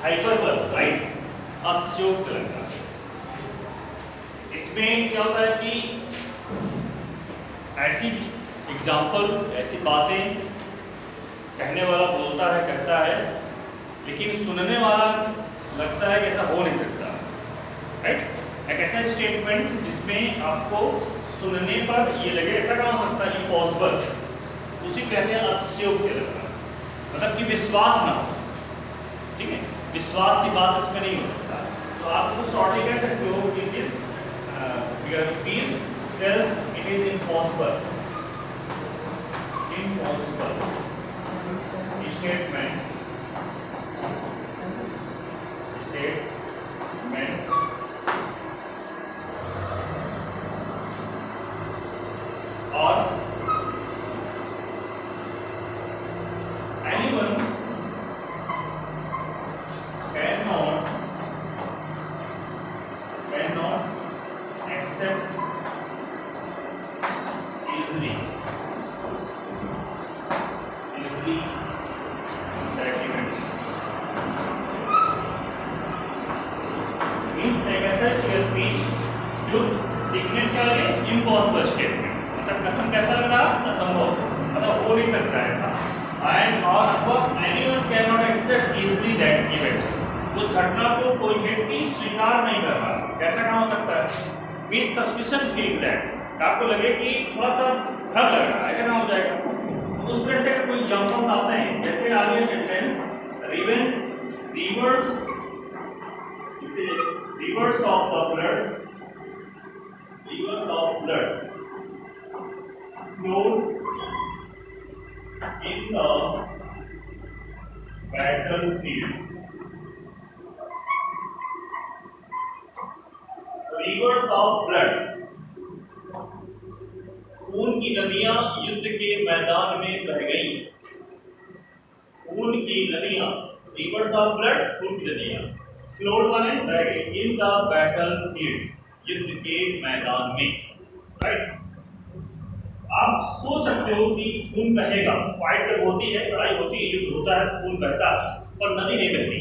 हाइपरबल, right, अतिशयोक्ति अलंकार। इसमें क्या होता है कि ऐसी एग्जाम्पल, ऐसी बातें कहने वाला बोलता है, कहता है, लेकिन सुनने वाला लगता है कि ऐसा हो नहीं सकता, राइट। एक ऐसा स्टेटमेंट जिसमें आपको सुनने पर ये लगे ऐसा क्या हो सकता है, इम्पॉसिबल, उसी कहते हैं अतिशयोक्ति अलंकार। मतलब कि विश्वास ना हो, ठीक है, विश्वास की बात इसमें नहीं हो सकता। तो आप इसको शॉर्टली कह सकते हो कि this piece tells it is impossible, impossible statement, statement और anyone cannot accept easily that events means एक ऐसा स्पीच जो दिखने के लिए इम्पॉसिबल स्टेटमेंट, मतलब कथन कैसा लग रहा, असंभव, मतलब हो नहीं सकता ऐसा, एंड और अथवा anyone can not accept easily that events, उस घटना को कोई व्यक्ति स्वीकार नहीं कर रहा। कैसा काम हो सकता है, मींस सस्पिशन फील दैट, आपको लगे कि थोड़ा सा डर लग रहा है, ऐसा हो जाएगा। उस तरह से अगर कोई एग्जांपल्स आते हैं, जैसे आगे sentence rivers of the blood flowed in the battlefield. Rivers of blood, खून की नदियां युद्ध के मैदान में बह गई। खून की नदियां, रिवर्स ऑफ ब्लड, खून की नदियां, फ्लोड माने बह गई, इन द बैटलफील्ड, युद्ध के मैदान में, राइट। आप सोच सकते हो कि खून बहेगा, फाइट जब होती है, लड़ाई होती है, युद्ध होता है, खून बहता है, पर नदी नहीं बहती।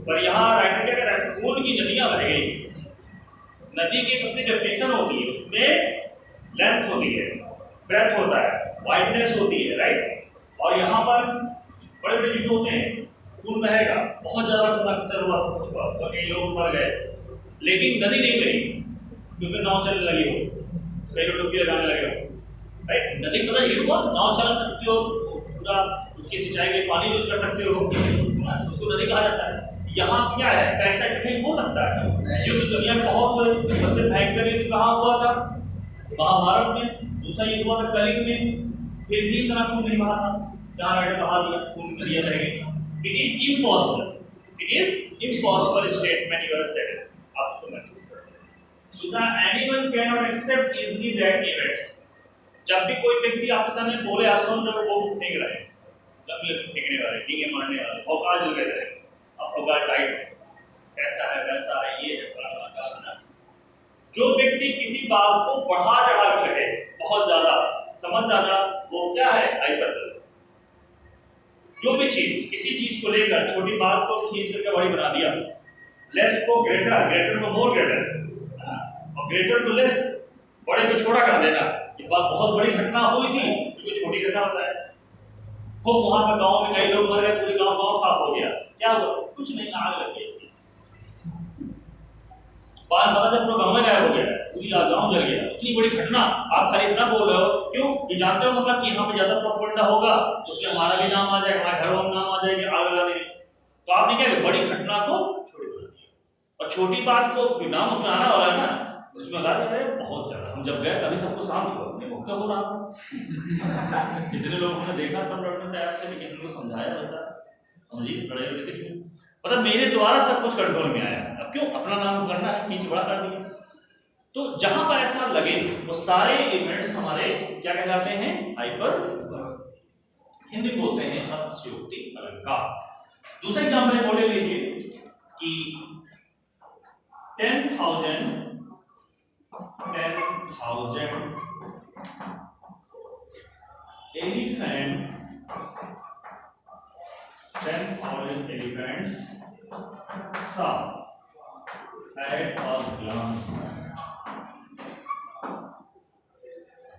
पर यहाँ राइटर क्या कह रहा है, खून की नदियां बह गई। नदी की अपनी डेफिनेशन होती है, उसमें लेंथ होती है, ब्रेथ होता है, वाइडनेस होती है, राइट। और यहाँ पर बड़े बड़े युद्ध होते हैं, खून बहेगा, बहुत ज्यादा खून चल हुआ, तो कई लोग मर गए, लेकिन नदी नहीं बही क्योंकि नाव चलने लगी हो, कई लोग डुबकी लगाने लगे हो, राइट। नदी पता ही हुआ, नाव चला सकते हो, पूरा उसकी सिंचाई के पानी यूज कर सकते हो, उसको नदी कहा जाता है। यहाँ क्या है, कैसा ऐसा नहीं हो सकता है। युद्ध दुनिया में बहुत हुए, सबसे भयंकर युद्ध कहाँ हुआ था, महाभारत में, दूसरा युद्ध हुआ था कलिंग में, फिर भी इतना खून नहीं बहा था, जहाँ राइटर बहा दिया, खून नदियां बह गई। It is impossible statement you have said, आप उसको महसूस करते हैं। दूसरा, anyone can not accept easily that events, जब भी कोई व्यक्ति आपके सामने बोले, आप सुन रहे हो, वो फेंक रहे हैं, फेंकने वाले, ठीक है, मारने वाले, औकात जो कहते हैं, अब औकात टाइट है, कैसा है, वैसा है, ये है, फलाना। जो व्यक्ति किसी बात को बढ़ा चढ़ा कर कहे, बहुत ज्यादा समझ जाना, वो क्या है, हाइपरबल। जो भी चीज, किसी चीज को लेकर छोटी बात को खींच करके बड़ी बना दिया, लेस को ग्रेटर, ग्रेटर को मोर ग्रेटर, और ग्रेटर को लेस, बड़े को छोटा कर देना। ये बात बहुत बड़ी घटना हुई थी, क्योंकि छोटी घटना होता है। खूब वहां पर गांव में कई लोग मर गए, पूरी गांव साफ हो गया, क्या हुआ, कुछ नहीं, आग लग गई, बाद पता जब पूरा गांव में गायब हो गया, पूरी गांव जल गया। इतनी बड़ी घटना, आप खाली इतना बोल रहे हो, क्यों, ये जानते हो मतलब कि यहाँ पे ज्यादा प्रोपेगेंडा होगा, तो उसमें हमारा भी नाम आ जाएगा, हमारे घर वालों नाम आ जाएंगे आग लगाने में। तो आपने क्या किया, बड़ी घटना को छोटी बना दिया, और छोटी बात को नाम उसमें आना वाला है ना, उसमें लगा दिया। बहुत ज्यादा, हम जब गए तभी सबको शांत हुआ, नहीं मुक्त हो रहा था। जितने लोगों ने देखा सब लड़ने तैयार थे, लेकिन उनको समझाया वैसा, समझिए, लड़े हुए थे, मतलब मेरे द्वारा सब कुछ कंट्रोल में आया। अब क्यों अपना नाम करना है, खींच बड़ा कर दिया। तो जहां पर ऐसा लगे, वो सारे इवेंट्स हमारे क्या कहलाते हैं, हाइपर, हिंदी बोलते हैं अतिशयोक्ति अलंकार। दूसरा एग्जाम्पल बोले लीजिए कि 10,000 elephant 10,000 elephants saw at a glance.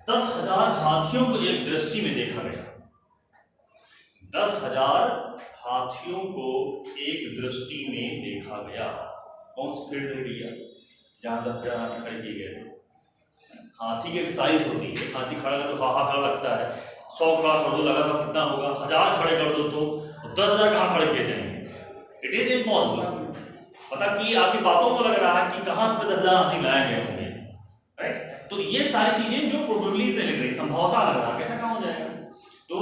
10,000 हाथियों को एक दृष्टि में देखा गया। 10,000 हाथियों को एक दृष्टि में देखा गया। कौन सी फील्ड है भैया जहां 10,000 हाथी खड़े किए गए? हाथी की एक साइज होती है, हाथी खड़ा कर तो हाहा खड़ा लगता है, 100 खड़ा कर दो लगा तो कितना होगा, 1000 खड़े कर दो तो 10,000 कहाँ खड़े किए जाएंगे? It is impossible. पता कि आपकी बातों को लग रहा है कि कहाँ से 10,000 हाथी लाए गए होंगे, राइट? तो ये सारी चीजें जो प्रोबेबिलिटी लग रही, संभवता लग रहा है, कैसा काम हो जाएगा? तो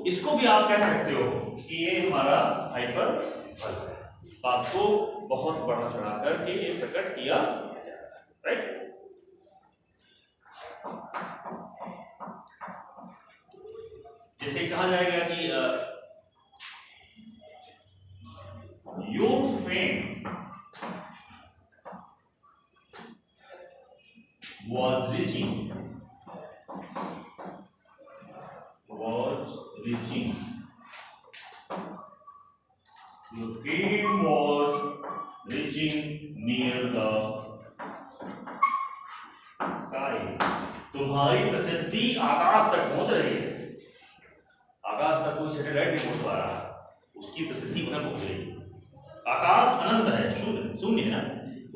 इसको भी आप कह सकते हो कि ये हमारा हाइपरबल है। बात को बहुत बढ़ा चढ़ा करके ये प्रकट किया जाएगा, राइट? जैसे कहा जाएगा कि your fame was reaching your fame was reaching near the sky. तुम्हारी प्रसिद्धि आकाश तक पहुंच रही है। आकाश तक कोई सैटेलाइट नहीं पहुंच पा रहा, उसकी प्रसिद्धि वहां पहुंच रही है। आकाश अनंत है, शून्य है ना,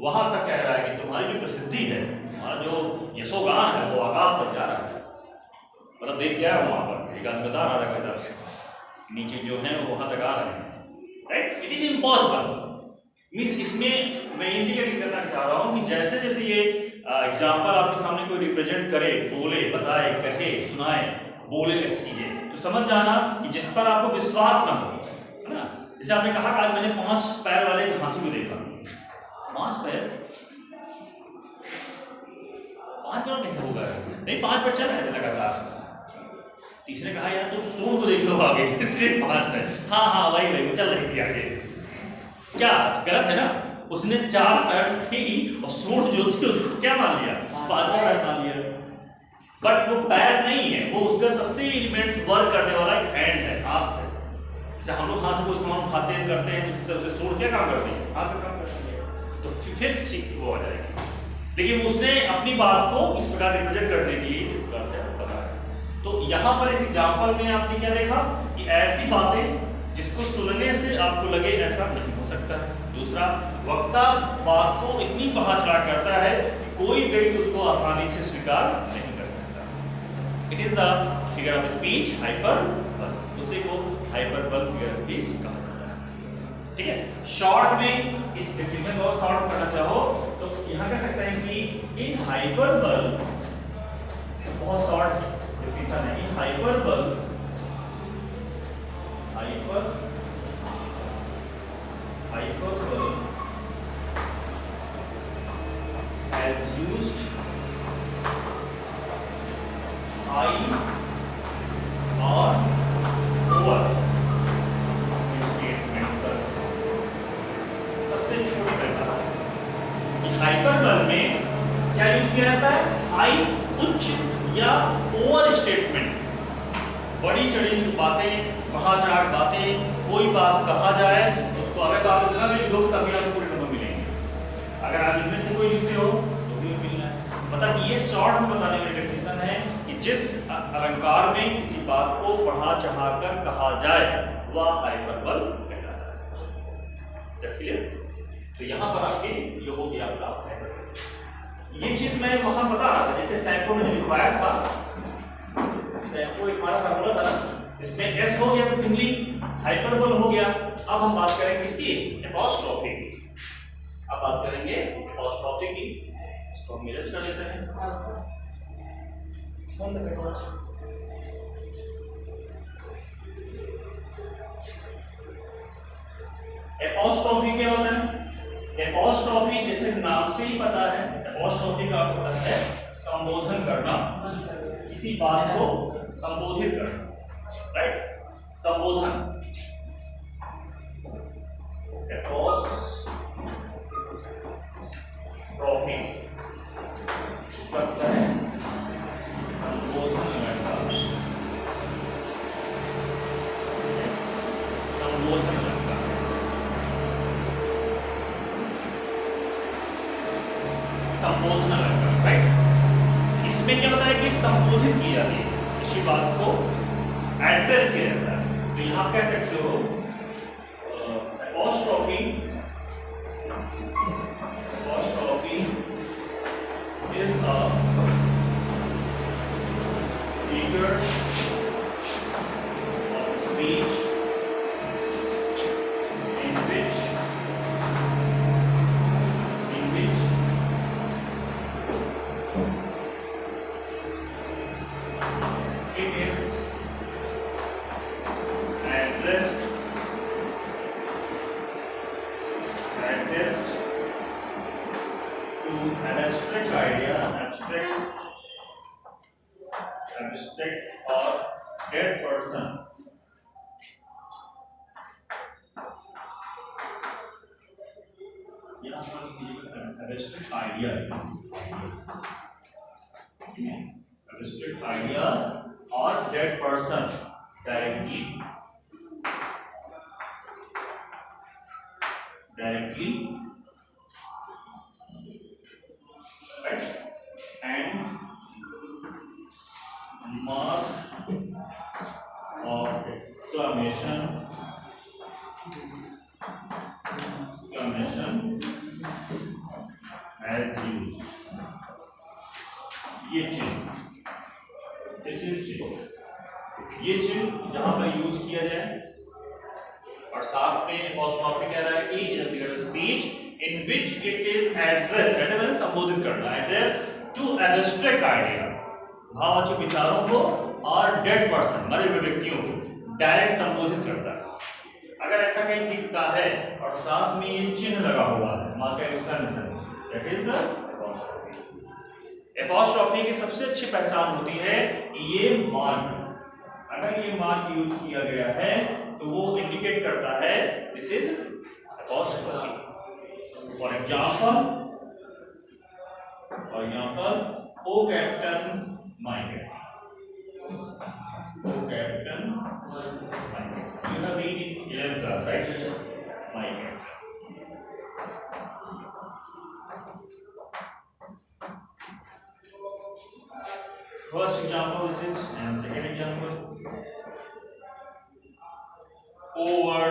वहां तक कह रहा है कि तुम्हारी जो प्रसिद्धि है, हमारा जो यशोगान है वो आकाश तक जा रहा है। मतलब देख क्या है वहां पर, एक आदमी बता रहा था कहता नीचे जो है वो वहां तक आ रहे हैं, right? It is impossible. Means इसमें मैं इंडिकेट करना चाह रहा हूं कि जैसे जैसे ये एग्जाम्पल आपके सामने कोई रिप्रेजेंट करे, बोले, बताए, कहे, सुनाए, बोले ऐसी चीजें, तो समझ जाना कि जिस पर आपको विश्वास ना हो, है ना? जैसे आपने कहा कि आज मैंने 5 पैर वाले हाथी को देखा। 5 पैर कैसे होगा? नहीं, 5 पैर चल रहे थे लगातार। तीसरे कहा यार तो सूंड को देखो आगे, इसलिए 5 पैर। हाँ वही वो चल रही थी आगे। क्या गलत है ना? उसने 4 पैर थी और सूंड जो थी उसको क्या मान लिया? 5वां पैर मान लिया। बट वो पैर नहीं है, वो उसका सबसे एलिमेंट्स वर्क करने वाला एक हैंड है, हाथ से। जैसे हम लोग हाथ से कोई सामान उठाते हैं, करते हैं, उसी तरह से सूंड क्या काम करती है? हाथ का काम करती है। तो फिर वो आ जाएगी। लेकिन उसने अपनी बात को इस प्रकार रिप्रेजेंट करने के लिए इस प्रकार से बताया। तो यहाँ पर इस एग्जाम्पल में आपने क्या देखा कि ऐसी बातें जिसको सुनने से आपको लगे ऐसा नहीं हो सकता है। दूसरा, वक्ता बात को इतनी बढ़ा चढ़ा करता है कि कोई व्यक्ति उसको आसानी से स्वीकार नहीं कर सकता। It is the figure of speech hyperbole, उसी को हाइपरबल फिगर ऑफ स्पीच कहा जाता है। ठीक है, शॉर्ट में इस डेफिनेशन को शॉर्ट करना चाहो तो यहाँ कह सकते हैं कि इन हाइपरबल, बहुत शॉर्ट डेफिनेशन है, इन हाइपरबल as used I or over statement plus। सबसे छोटी परिभाषा कि हाइपरबल में क्या यूज किया जाता है? हाई, उच्च या ओवर स्टेटमेंट, बड़ी चढ़ी बातें, बढ़ा चढ़ा बातें, कोई बात कहा जाए उसको अगर तो आप इतना भी लिखोगे तभी आपको पूरे नंबर मिलेंगे। अगर आप इनमें से कोई लिखते हो तो भी मिलना है। मतलब ये शॉर्ट में बताने वाली डेफिनेशन है कि जिस अलंकार में किसी बात को बढ़ा चढ़ा कर कहा जाए वह हाइपरबल कहलाता है। That's clear? तो यहाँ पर आपके ये हो गया आपका हाइपरबल। ये चीज मैं वहां बता रहा था, जैसे सैंपो में लिखवाया था, सैंपो एक हमारा फार्मूला था, इसमें एस हो गया तो सिंपली हाइपरबल हो गया। अब हम बात करेंगे किसकी? एपोस्ट्रोफी की। अब बात करेंगे एपोस्ट्रोफी की। इसको हम इरेज कर देते हैं। एपोस्ट्रोफी क्या होता है? एपोस्ट्रोफी जैसे नाम से ही पता है, एपोस्ट्रोफी का अर्थ होता है संबोधन करना, किसी बात को संबोधित करना, राइट? संबोधन, एपोस्ट्रोफी करता है संबोधन करना। इसमें क्या होता है कि संबोधित किया जाती है, किसी बात को एड्रेस किया जाता है। तो यहाँ कह सकते हो apostrophe is a figure of speech in which it is addressed to an abstract idea, abstract or dead person. Abstract idea, abstract ideas or dead person directly, right? And mark of exclamation as used. ये चिन्ह, this is चिन्ह, ये चिन्ह जहां पर use किया जाए और साथ में apostrophe कह रहा है कि figure of speech in which it is address, मैंने संबोधित करना, एड्रेस टू एब्स्ट्रैक्ट आइडिया, भाववाचक विचारों को, और डेड पर्सन, मरे हुए व्यक्तियों को डायरेक्ट संबोधित करता है। अगर ऐसा कहीं दिखता है और साथ में ये चिन्ह लगा हुआ है, mark exclamation, that is apostrophe। apostrophe की सबसे अच्छी पहचान होती है कि ये मार्क, अगर ये मार्क यूज किया गया है तो वो इंडिकेट करता है this is apostrophe। For example, O captain my captain, O captain my captain, you have read in 11th class, right? My captain. First example this is, and second example over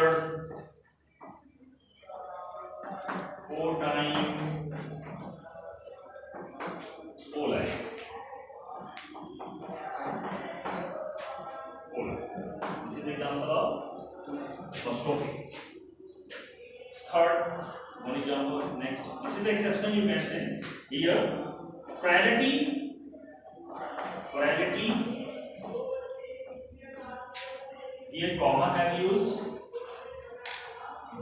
time ola, this is the example of apostrophe. Third one example, next, this is the exception you can say here, frailty, here comma have used,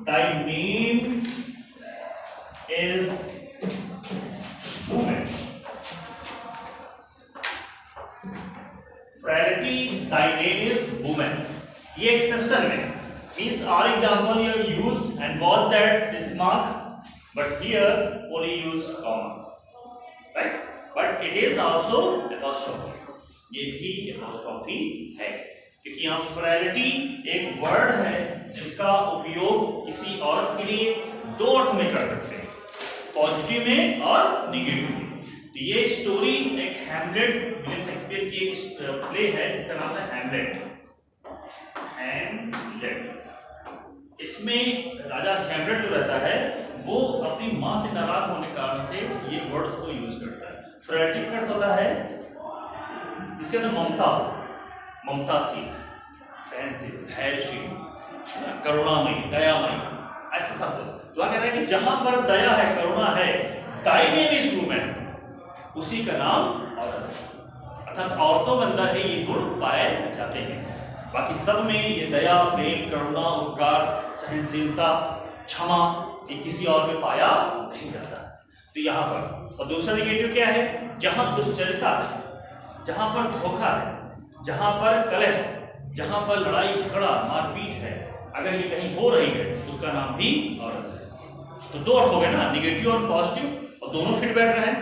thy name is woman, frailty, thy name is woman, ये exception है, means our example here use and was that this mark, but here only use comma, right? But it is also apostrophe, ये भी apostrophe है, क्योंकि यहाँ फ्रैलिटी एक word है जिसका उपयोग किसी औरत के लिए दो अर्थ में कर सकते हैं, पॉजिटिव में और निगेटिव में। तो ये स्टोरी एक हैमलेट, विलियम शेक्सपियर की एक प्ले है जिसका नाम है हैमलेट। इसमें राजा हैमलेट जो रहता है वो अपनी माँ से नाराज होने के कारण से ये वर्ड्स को यूज करता है। फ्रैटिक अर्थ होता है इसके अंदर ममताशील, सहनशील, धैर्यशील, करुणामयी, दयामयी, ऐसे शब्द। तो कह रहा है कि जहां पर दया है, करुणा है, दाई में भी है, उसी का नाम औरत, अर्थात औरतों के अंदर ही ये गुण पाए जाते हैं। बाकी सब में ये दया, प्रेम, करुणा, उपकार, सहनशीलता, क्षमा, ये किसी और में पाया नहीं जाता। तो यहाँ पर, और दूसरा निगेटिव क्या है, जहां दुश्चरिता है, जहां पर धोखा है, जहां पर कलह है, जहां पर लड़ाई झगड़ा मारपीट है, अगर ये कहीं हो रही है तो उसका नाम भी औरत है। तो दो अर्थ हो गए ना, निगेटिव और पॉजिटिव, और दोनों फिट बैठ रहे हैं,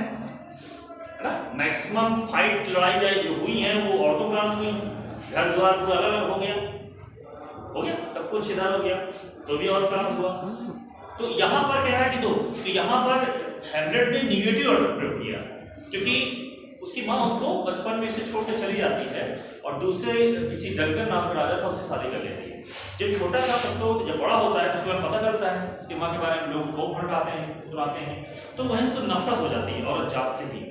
है ना। मैक्सिमम फाइट, लड़ाई चाहे जो हुई है वो औरतों के कारण हुई है, घर द्वार पूरा अलग अलग हो गया, सब कुछ इधर हो गया, तो भी और काम हुआ। तो यहाँ पर कह रहा है कि दो, तो यहाँ पर हैमलेट ने निगेटिव अर्थ प्रयोग किया, क्योंकि उसकी माँ उसको बचपन में इसे छोड़ के चली जाती है और दूसरे किसी डंकर नाम का राजा था उससे शादी कर लेती है। जब छोटा था तब तो जब बड़ा होता है तो उसको पता चलता है उसकी माँ के बारे में, लोग खूब भड़काते हैं, सुनाते हैं, तो वहीं से नफरत हो जाती है औरत जात से भी,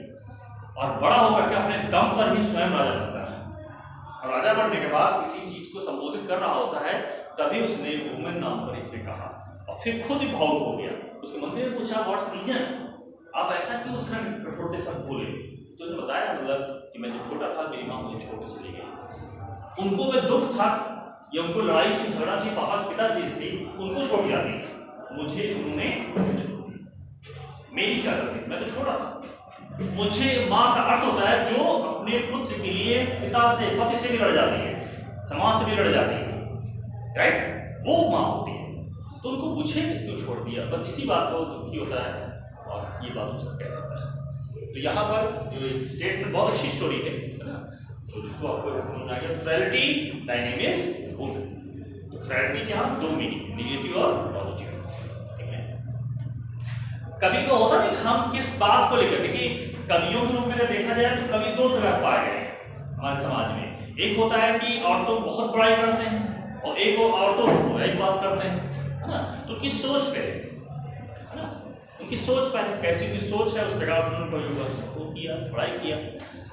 और बड़ा होकर के अपने दम पर ही स्वयं राजा बनता है। और राजा बनने के बाद किसी चीज को संबोधित कर रहा होता है, तभी उसने वुमेन नाम पर इसने कहा और फिर खुद ही भावुक हो गया। उसके मंत्री ने पूछा व्हाट्स रीजन, आप ऐसा क्यों इतना कठोरता से बोले? तो उन्होंने बताया मतलब कि मैं जब छोटा था मेरी माँ मुझे छोड़ के चली गई। उनको वह दुख था या उनको लड़ाई की झगड़ा थी पापा पिताजी थी, उनको छोड़ दिया थी, मुझे उन्होंने छोड़ दिया। मेरी क्या गलती, मैं तो छोटा था। मुझे माँ का अर्थ होता है जो अपने पुत्र के लिए पिता से पति से भी लड़ जाती है, समाज से भी लड़ जाती है, राइट, वो माँ होती है। तो उनको पूछे क्यों छोड़ दिया, बस इसी बात को दुखी होता है और ये बात उसको कह देता है। तो यहाँ पर जो स्टेटमेंट बहुत अच्छी स्टोरी है ना, तो जिसको आपको समझ आ गया। फ्रैलिटी डायनेमिक्स गुड। तो फ्रैलिटी के यहाँ दो मीनिंग, नेगेटिव और पॉजिटिव, ठीक है। कवि को होता नहीं हम किस बात को लेकर, देखिए कवियों के रूप में अगर देखा जाए तो कवि दो तरह पाए गए हैं हमारे समाज में। एक होता है कि औरतों बहुत बड़ाई करते हैं और एक वो औरतों को बुराई बात करते हैं, है ना। तो उनकी सोच पे है ना, उनकी सोच पर कैसी की सोच है उस प्रकार से उन्होंने वो किया, पढ़ाई किया।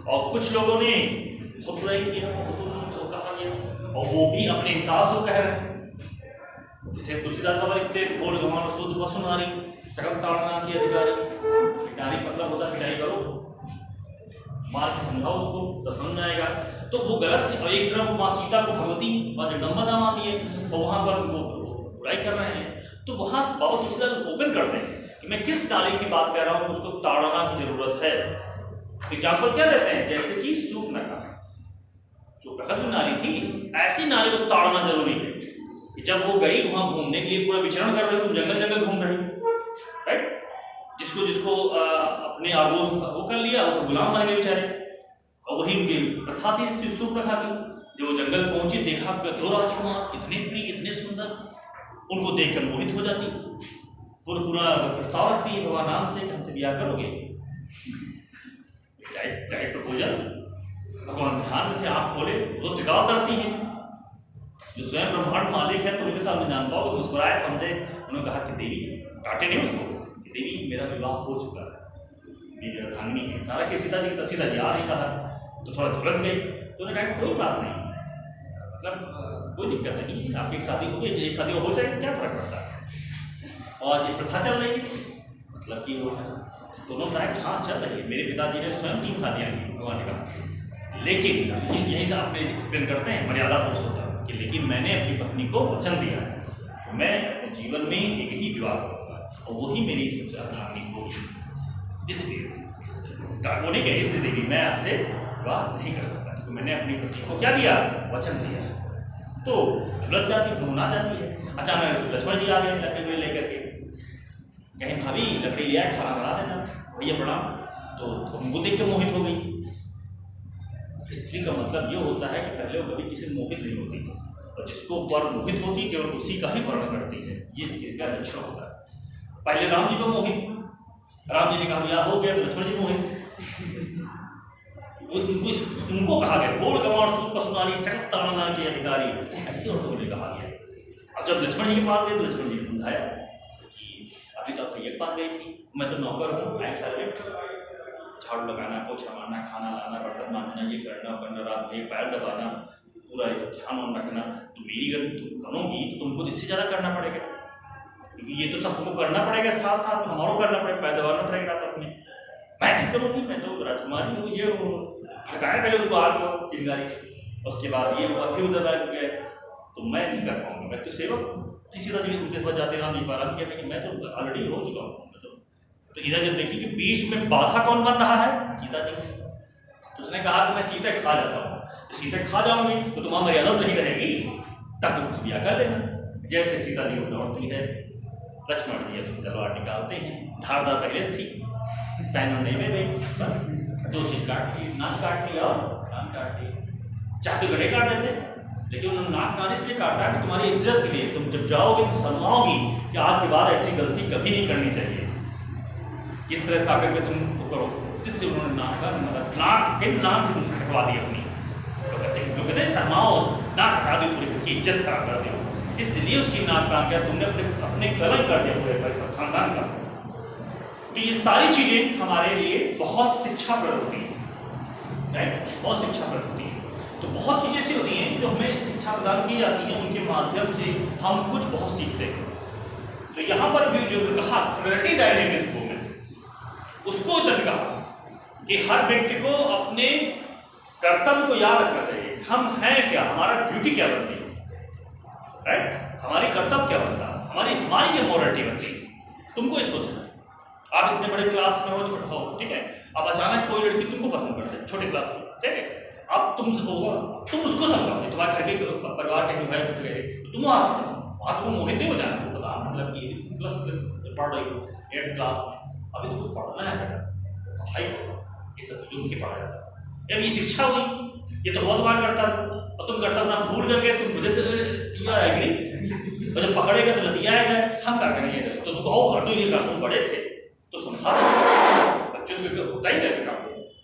और कुछ लोगों ने बहुत बुराई किया, बहुत कहा गया और वो भी अपने हिसाब से कह रहे हैं। जिसे तुलसीदास बाबा लिखते घोर गंवार शुद्ध पशु नारी सकल ताड़ना की अधिकारी। नारी मतलब होता पिटाई करो, मार के समझाओ उसको तो समझ आएगा। तो वो गलत है। और एक तरफ माँ सीता को भगवती माँ जगदम्बा मान दिए और वहाँ पर वो बुराई कर रहे हैं। तो वहाँ बाबा तुलसीदास ओपन करते हैं कि मैं किस नारी की बात कर रहा हूँ, उसको ताड़ना की जरूरत है। एग्जाम्पल क्या देते हैं, जैसे कि सूर्पनखा। सूर्पनखा जो नारी थी, ऐसी नारी को ताड़ना जरूरी है कि जब वो गई वहां घूमने के लिए, पूरा विचरण कर रही, तुम जंगल जंगल घूम रही, राइट। जिसको अपने आगोश वो कर लिया, वो गुलाम बन गए बेचारे। और वही उनकी प्रथा थी सूर्पनखा की। जब वो जंगल पहुंची, देखा दो राजकुमार इतने प्रिय इतने सुंदर, उनको देखकर मोहित हो जाती, पूरा प्रस्ताव रखती है भगवान नाम से कि हमसे ब्याह करोगे। Direct proposal. भगवान ध्यान में थे, आप खोले, तो त्रिकालदर्शी हैं, जो स्वयं ब्रह्मांड मालिक है, तो उनके सामने जान पाओगे। मुस्कुराए, समझे, उन्होंने कहा कि देवी, काटे नहीं उसको, कि देवी मेरा विवाह हो चुका है, मेरी अर्धांगिनी है। सारा के सीता जी की सीता जी आ नहीं कहा, तो थोड़ा झुलस गई। तो उन्होंने कहा कोई बात नहीं, मतलब कोई दिक्कत नहीं, आपकी एक शादी हो गई, एक शादी हो जाएगी, क्या फर्क पड़ता है। और ये प्रथा चल रही है, मतलब कि वो है दोनों बताया कि हाँ चल रही है। मेरे पिताजी ने स्वयं 3 शादियाँ की, भगवान ने कहा। लेकिन यही से आप एक्सप्लेन करते हैं, मर्यादा पुरुष होता है कि लेकिन मैंने अपनी पत्नी को वचन दिया है तो मैं अपने जीवन में एक ही विवाह करूँगा और वही मेरी सबसे अर्धांगिनी होगी। इसलिए वो नहीं कहे इसलिए देवी मैं आपसे विवाह नहीं कर सकता, तो मैंने अपनी पत्नी को क्या दिया, वचन दिया। तो झुलस जाती, घूमना जाती है। अचानक लक्ष्मण जी आ गए लकड़ी में लेकर के, कहीं भाभी लकड़ी लिया है, खाना बना देना, भैया प्रणाम। तो उनको देख के मोहित हो गई। स्त्री का मतलब ये होता है कि पहले वो कभी किसी मोहित नहीं होती, और जिसको पर मोहित होती है केवल उसी का ही वर्णन करती है। ये स्त्री का लक्षण होता है। पहले राम जी को मोहित, राम जी ने कहा ब्याह हो गया, तो लक्ष्मण जी मोहित। उनको कहा गया घोर गंवार शुद्ध पशु नारी सकल ताड़ना के अधिकारी, ऐसी औरतों को कहा गया। अब जब लक्ष्मण जी के पास गए तो लक्ष्मण जी ने समझाया कि अभी तो आप भैया के पास गई थी, मैं तो नौकर हूँ, आई एम सर्वेंट। झाड़ू लगाना, पोछा मारना, खाना लाना, बर्तन मांजना, ये करना रात में पैर दबाना, पूरा ध्यान रखना। तो मेरी अगर तुम बनोगी तो तुमको इससे ज़्यादा करना पड़ेगा, क्योंकि ये तो सबको करना पड़ेगा, साथ साथ हमारा करना पड़ेगा, पैर दबाना पड़ेगा रात में। मैं नहीं करूँगी, मैं तो राजकुमारी हूँ, ये हूँ। भड़काया पहले उसको आग को चिंगारी, उसके बाद ये हुआ, फिर उधर बैठ गए, तो मैं नहीं कर पाऊंगा। मैं तो सेवक किसी तरह उनके पास जाते राम जी पर आराम किया, लेकिन मैं तो ऑलरेडी हो चुका हूँ। तो इधर जब देखिए कि बीच में बाधा कौन बन रहा है, सीता जी। तो उसने कहा कि मैं सीता खा जाता हूँ, तो सीता खा जाऊंगी तो तुम्हारी मर्यादा नहीं रहेगी, तब तुम ब्याह कर लेना। जैसे सीता जी को दौड़ती है, लक्ष्मण जी तलवार निकालते हैं, धारदार पहले थी, पैन नहीं में गई, बस 2 चीज काट ली, नाक काट लिया और कान काट लिया। चाहते गले काट देते, लेकिन उन्होंने नाक कान इसलिए काटा कि तुम्हारी इज्जत के लिए, तुम जब जाओगे तो शर्माओगी कि आज के बाद ऐसी गलती कभी नहीं करनी चाहिए। किस तरह से आकर के तुम करो, इससे उन्होंने नाक का मतलब नाक कटवा दी अपनी। तो कहते हैं शर्माओ, नाक कटा दी, पूरी की इज्जत खराब कर दी, इसलिए उसकी नाक काट दिया तुमने, अपने कलंक कर दिया पूरे खानदान का। तो ये सारी चीजें हमारे लिए बहुत शिक्षाप्रद होती है, राइट, बहुत शिक्षाप्रद होती है। तो बहुत चीजें ऐसी होती हैं जो हमें शिक्षा प्रदान की जाती है, उनके माध्यम से हम कुछ बहुत सीखते हैं। तो यहाँ पर भी जो कहा फ्लर्टी डायनेमिक्स को में उसको इधर कहा कि हर व्यक्ति को अपने कर्तव्य को याद रखना चाहिए। हम हैं क्या, हमारा ड्यूटी क्या बनती है, राइट, हमारी कर्तव्य क्या बनता है, हमारी क्या मोरालिटी बनती है। तुमको ये सोचना, आप इतने बड़े क्लास में हो, छोटा हो, ठीक है, अब अचानक कोई लड़की तुमको पसंद करते है छोटे क्लास में, ठीक है, अब तुम उसको समझाओ, तुम्हारे घर के परिवार के ही है, तुम वहाँ समझाओ, वहाँ तुम मोहित नहीं हो जाना, पता मतलब कि क्लास पढ़ रही हो 8th क्लास में, अभी तुमको पढ़ना है बेटा, भाई ये सब जो उनके पढ़ा जाता है। अब ये शिक्षा हुई, ये तो बहुत बार करता है, और तुम करता ना भूल करके तुम मुझे से एग्री, और जब पकड़ेगा तो लतियाएगा, हम क्या करेंगे, तो तुमको हो कर दो, ये कर, तुम बड़े थे तो समझा बच्चों को होता ही नहीं काम,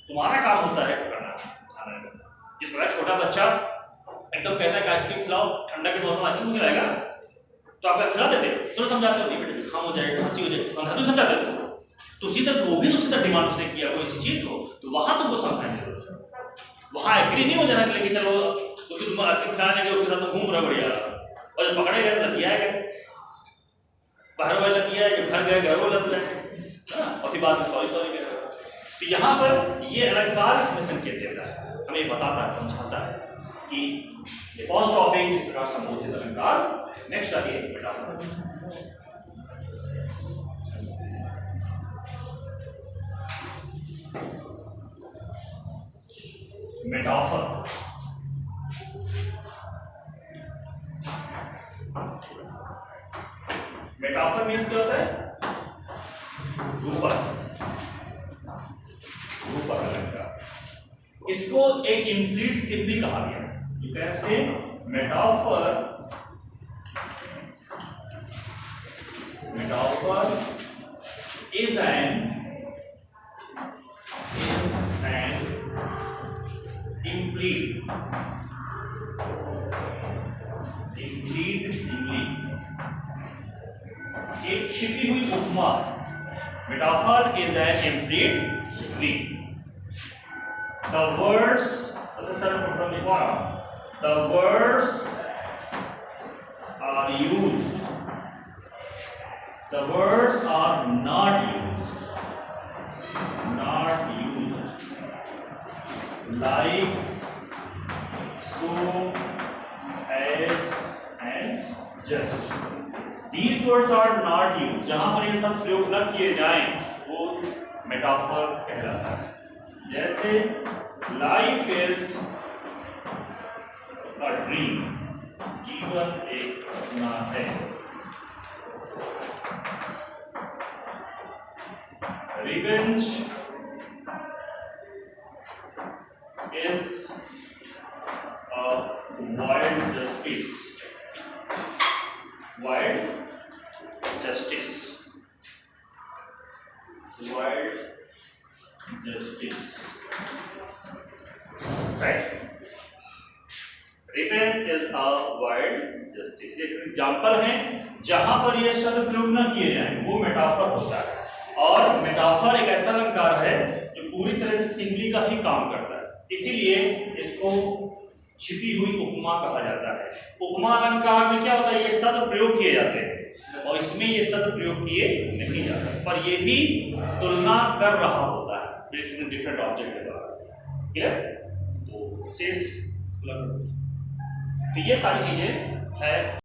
तुम्हारा काम होता है करना खाना का। जिस प्रकार छोटा बच्चा एकदम कहता है कि आइसक्रीम खिलाओ, ठंडा के मौसम आइसक्रीम खिलाएगा, तो आप खिला देते तो समझाते हो, बेटे खाम हो जाएगा, खांसी हो जाएगी, समझाते हो। तो उसी तरह वो भी उसी तरह डिमांड उसने किया कोई सी चीज को, तो वहां तुमको समझाएंगे, वहां एग्री नहीं हो जाना कि लेके चलो उसकी तुम आइसक्रीम खिलाने गए, उसके साथ घूम रहा बढ़िया, और जब पकड़े गए लतियाए गए, बाहर वाले लतियाए, घर गए घर वाले लतियाए, और फिर बाद में सॉरी कह रहे। तो यहाँ पर ये अलंकार हमें संकेत देता है, हमें बताता है, समझाता है कि अपॉस्ट्रोफिक इस प्रकार संबोधित अलंकार। नेक्स्ट आइए मेटाफर। मेटाफर मेटाफर मीन्स क्या होता है, रूपक अलंकार। इसको एक इम्प्लीट सिम्बली कहा गया। You can say metaphor is an implied simile, एक छिपी हुई उपमा। Metaphor is an implied simile. The words, the words are used. The words are not used. Not used. Like, so, as, and just. These words are not used. जहां पर ये सब प्रयोग न किए जाएं, वो मेटाफर कहलाता है। जैसे लाइफ इज अ ड्रीम, जीवन एक सपना है। Revenge is a wild justice, wild justice, wild justice, right. Revenge is a wild justice एक एग्जाम्पल है जहां पर यह शब्द प्रयोग न किए जाए, वो मेटाफर होता है। और मेटाफर एक ऐसा अलंकार है जो पूरी तरह से सिम्बली का ही काम करता है, इसीलिए इसको छिपी हुई उपमा कहा जाता है। उपमा अलंकार में क्या होता है, ये शब्द प्रयोग किए जाते हैं और इसमें ये शब्द प्रयोग किए नहीं जाते, पर ये भी तुलना कर रहा होता है डिफरेंट ऑब्जेक्ट के द्वारा। क्लियर? तो ये सारी चीजें है।